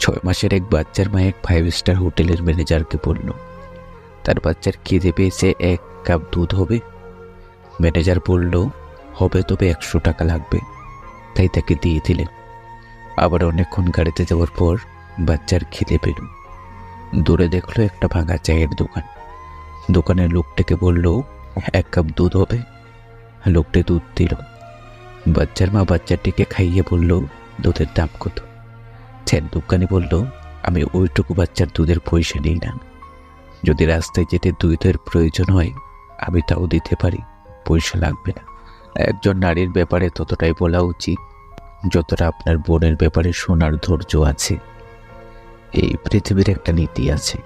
6 মাসের এক বাচ্চার মা এক 5 স্টার হোটেলের ম্যানেজারকে বলল, তার বাচ্চার খিদে পেয়েছে, 1 কাপ দুধ হবে? ম্যানেজার বলল, হবে, তবে 100 টাকা লাগবে। তাই তাকে দিয়ে দিলেন। আবার অনেকক্ষণ গাড়িতে যাওয়ার পর বাচ্চার খিদে পেল। দূরে দেখলো একটা ভাঙা চায়ের দোকান। দোকানের লোকটাকে বলল, 1 কাপ দুধ হবে? লোকটি দুধ দিল। বাচ্চার মা বাচ্চাটিকে খাইয়ে বলল, দুধের দাম কত? চায়ের দোকানি বলল, আমি ওইটুকু বাচ্চার দুধের পয়সা নিই না। যদি রাস্তায় যেতে দুধের প্রয়োজন হয় আমি তাও দিতে পারি, পয়সা লাগবে না। একজন নারীর ব্যাপারে ততটাই বলা উচিত যতটা আপনার বোনের ব্যাপারে শোনার ধৈর্য আছে। এই পৃথিবীর একটা নীতি আছে,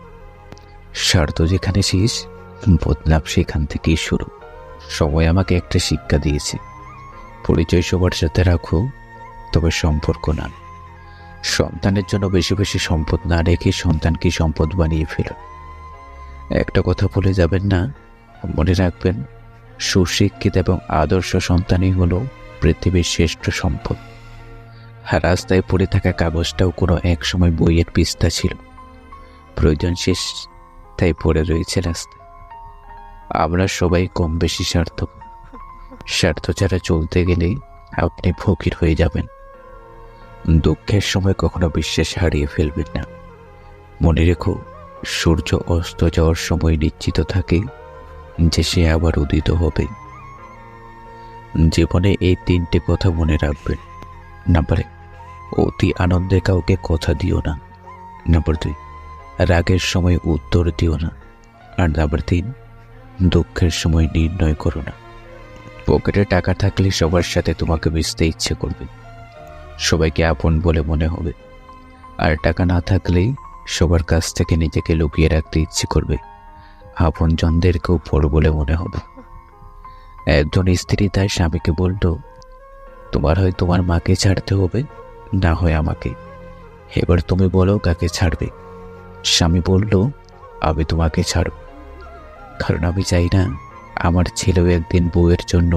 স্বার্থ যেখানে শেষ, বদলাপ সেখান থেকেই শুরু। সময় আমাকে একটা শিক্ষা দিয়েছে, পরিচয় সবার সাথে রাখো, তবে সম্পর্ক না। সন্তানের জন্য বেশি বেশি সম্পদ না রেখে সন্তানকে সম্পদ বানিয়ে ফেলুন। একটা কথা ভুলে যাবেন না, মনে রাখবেন, সুশিক্ষিত এবং আদর্শ সন্তানই হলো পৃথিবীর শ্রেষ্ঠ সম্পদ। রাস্তায় পড়ে থাকা কাগজটাও কোনো এক সময় বইয়ের পৃষ্ঠা ছিল, প্রয়োজন শেষ তাই পড়ে রয়েছে রাস্তায়। আমরা সবাই কম বেশি স্বার্থ ছাড়া চলতে গেলেই আপনি ফকির হয়ে যাবেন। দুঃখের সময় কখনো বিশ্বাস হারিয়ে ফেলবেন না। মনে রেখো, সূর্য অস্ত যাওয়ার সময় নিশ্চিত থাকে যে সে আবার উদিত হবে। জীবনে এই 3টে কথা মনে রাখবেন। নাম্বার 1, অতি আনন্দে কাউকে কথা দিও না। নাম্বার 2, রাগের সময় উত্তর দিও না। আর নাম্বার 3, দুঃখের সময় নির্ণয় করো না। পকেটে টাকা থাকলে সবার সাথে তোমাকে মিশতে ইচ্ছে করবে, সবাইকে আপন বলে মনে হবে। আর টাকা না থাকলেই সবার কাছ থেকে নিজেকে লুকিয়ে রাখতে ইচ্ছে করবে, আপনজনদেরকেও পর বলে মনে হবে। একজন স্ত্রী তার স্বামীকে বলল, তোমার হয় তোমার মাকে ছাড়তে হবে, না হয় আমাকে। এবার তুমি বলো কাকে ছাড়বে? স্বামী বলল, আমি তোমাকে ছাড়ব, কারণ আমি চাই না আমার ছেলেও একদিন বউয়ের জন্য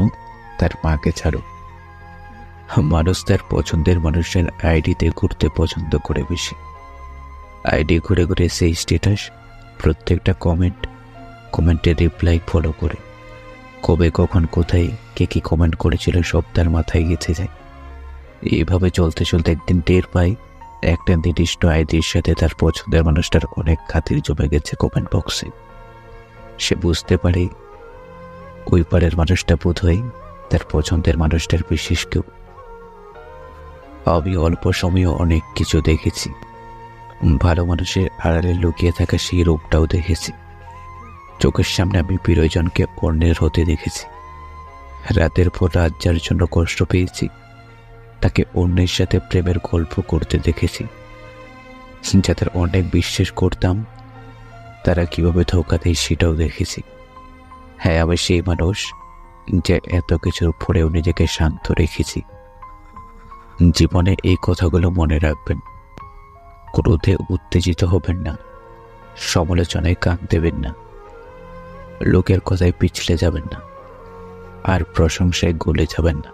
তার মাকে ছাড়ুক। মানুষ তার পছন্দের মানুষের আইডিতে ঘুরতে পছন্দ করে বেশি। আইডি ঘুরে ঘুরে সেই স্ট্যাটাস, প্রত্যেকটা কমেন্টের রিপ্লাই ফলো করে। কবে কখন কোথায় কে কি কমেন্ট করেছিল সব তার মাথায় গেঁথে যায়। এইভাবে চলতে চলতে একদিন টের পাই একটা নির্দিষ্ট আইডির সাথে তার পছন্দের মানুষটার অনেক খাতির জমে গেছে কমেন্ট বক্সে। সে বুঝতে পারে ওই পারের মানুষটা বোধহয় তার পছন্দের মানুষটার বিশেষ কেউ। আমি অল্প সময়ে অনেক কিছু দেখেছি, ভালো মানুষের আড়ালে লুকিয়ে থাকা সেই রূপটাও দেখেছি। চোখের সামনে আমি প্রিয়জনকে অন্যের হতে দেখেছি। রাতের পর রাত যার জন্য কষ্ট পেয়েছি তাকে অন্যের সাথে প্রেমের গল্প করতে দেখেছি। যাদের অনেক বিশ্বাস করতাম তারা কিভাবে ধোঁকা দেয় সেটাও দেখেছি। হ্যাঁ, আমি সেই মানুষ যে এত কিছুর পরেও নিজেকে শান্ত রেখেছি। জীবনে এই কথাগুলো মনে রাখবেন। ক্রোধে উত্তেজিত হবেন না, সমালোচনায় কান দেবেন না, লোকের কথায় পিছলে যাবেন না, আর প্রশংসায় গলে যাবেন না।